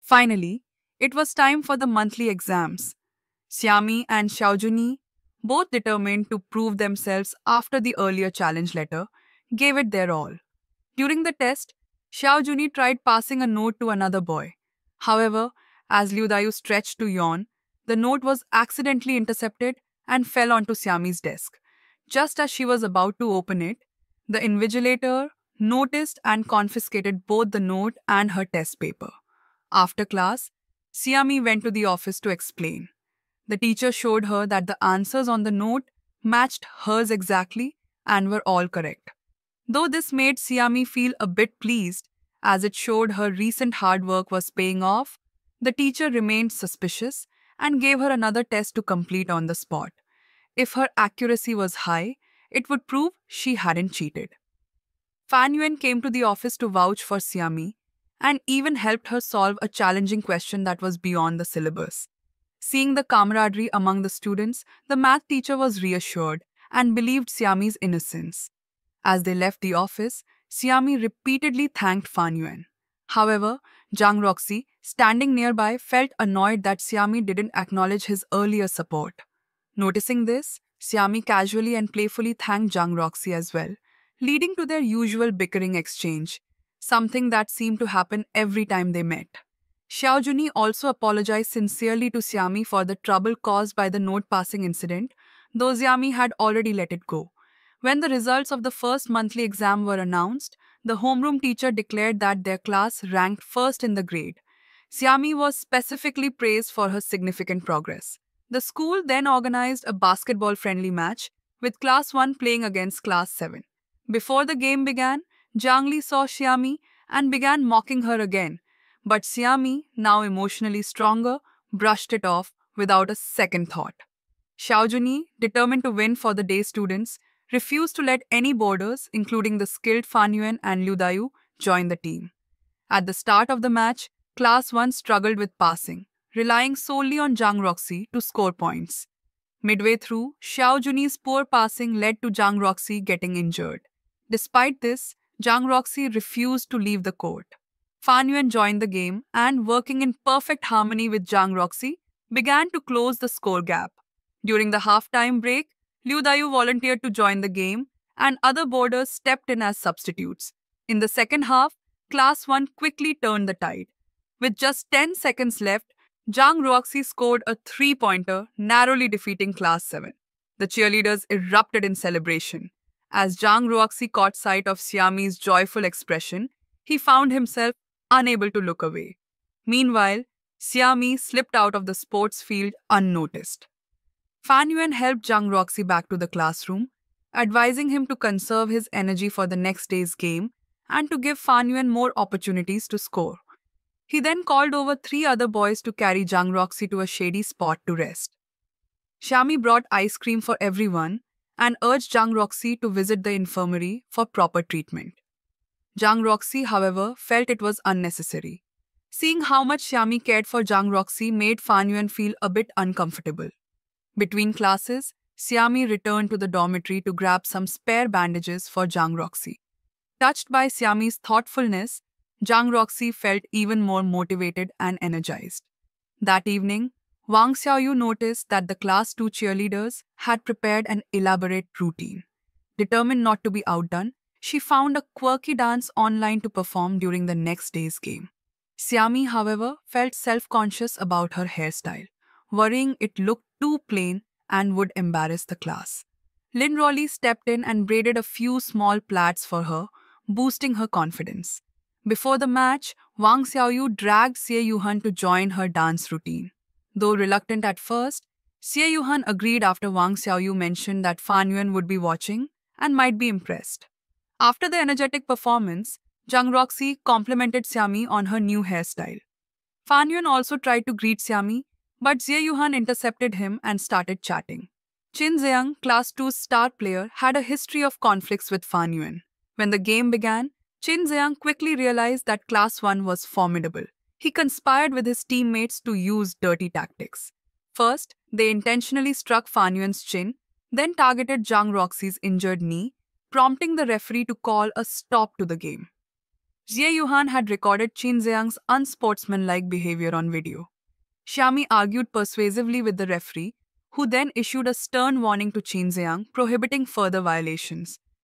Finally, it was time for the monthly exams. Xiami and Xiaojuni, both determined to prove themselves after the earlier challenge letter, gave it their all. During the test, Xiaojuni tried passing a note to another boy. However, as Liu Dayu stretched to yawn, the note was accidentally intercepted and fell onto Xiami's desk. Just as she was about to open it, the invigilator noticed and confiscated both the note and her test paper. After class, Xiami went to the office to explain. The teacher showed her that the answers on the note matched hers exactly and were all correct. Though this made Siami feel a bit pleased, as it showed her recent hard work was paying off, the teacher remained suspicious and gave her another test to complete on the spot. If her accuracy was high, it would prove she hadn't cheated. Fan Yuan came to the office to vouch for Siami and even helped her solve a challenging question that was beyond the syllabus. Seeing the camaraderie among the students, the math teacher was reassured and believed Siami's innocence. As they left the office, Siami repeatedly thanked Fan Yuan. However, Zhang Roxy, standing nearby, felt annoyed that Siami didn't acknowledge his earlier support. Noticing this, Siami casually and playfully thanked Zhang Roxy as well, leading to their usual bickering exchange, something that seemed to happen every time they met. Xiao Juni also apologized sincerely to Siami for the trouble caused by the note passing incident, though Siami had already let it go. When the results of the first monthly exam were announced, the homeroom teacher declared that their class ranked first in the grade. Siami was specifically praised for her significant progress. The school then organized a basketball friendly match, with Class 1 playing against Class 7. Before the game began, Zhang Li saw Xiami and began mocking her again. But Xiami, now emotionally stronger, brushed it off without a second thought. Xiaojuni, determined to win for the day students, refused to let any boarders, including the skilled Fan Yuan and Liu Dayu, join the team. At the start of the match, Class 1 struggled with passing, relying solely on Zhang Roxy to score points. Midway through, Xiao Juni's poor passing led to Zhang Roxy getting injured. Despite this, Zhang Roxy refused to leave the court. Fan Yuan joined the game and, working in perfect harmony with Zhang Roxy, began to close the score gap. During the halftime break, Liu Dayu volunteered to join the game, and other boarders stepped in as substitutes. In the second half, Class 1 quickly turned the tide. With just 10 seconds left, Zhang Ruoxi scored a three-pointer, narrowly defeating Class 7. The cheerleaders erupted in celebration. As Zhang Ruoxi caught sight of Xiami's joyful expression, he found himself unable to look away. Meanwhile, Xiami slipped out of the sports field unnoticed. Fan Yuan helped Zhang Roxy back to the classroom, advising him to conserve his energy for the next day's game and to give Fan Yuan more opportunities to score. He then called over 3 other boys to carry Zhang Roxy to a shady spot to rest. Xiami brought ice cream for everyone and urged Zhang Roxy to visit the infirmary for proper treatment. Zhang Roxy, however, felt it was unnecessary. Seeing how much Xiami cared for Zhang Roxy made Fan Yuan feel a bit uncomfortable. Between classes, Xiami returned to the dormitory to grab some spare bandages for Zhang Roxy. Touched by Xiami's thoughtfulness, Zhang Roxy felt even more motivated and energized. That evening, Wang Xiaoyu noticed that the Class 2 cheerleaders had prepared an elaborate routine. Determined not to be outdone, she found a quirky dance online to perform during the next day's game. Xiami, however, felt self-conscious about her hairstyle, worrying it looked too plain and would embarrass the class. Lin Rowley stepped in and braided a few small plaits for her, boosting her confidence. Before the match, Wang Xiaoyu dragged Xie Yuhan to join her dance routine. Though reluctant at first, Xie Yuhan agreed after Wang Xiaoyu mentioned that Fan Yuan would be watching and might be impressed. After the energetic performance, Zhang Roxy complimented Xiami on her new hairstyle. Fan Yuan also tried to greet Xiami, but Xie Yuhan intercepted him and started chatting. Qin Ziyang, Class 2's star player, had a history of conflicts with Fan Yuan. When the game began, Qin Ziyang quickly realized that Class 1 was formidable. He conspired with his teammates to use dirty tactics. First, they intentionally struck Fan Yuan's chin, then targeted Zhang Roxy's injured knee, prompting the referee to call a stop to the game. Jie Yuhan had recorded Qin Zhang's unsportsmanlike behavior on video. Xiami argued persuasively with the referee, who then issued a stern warning to Qin Zhang prohibiting further violations.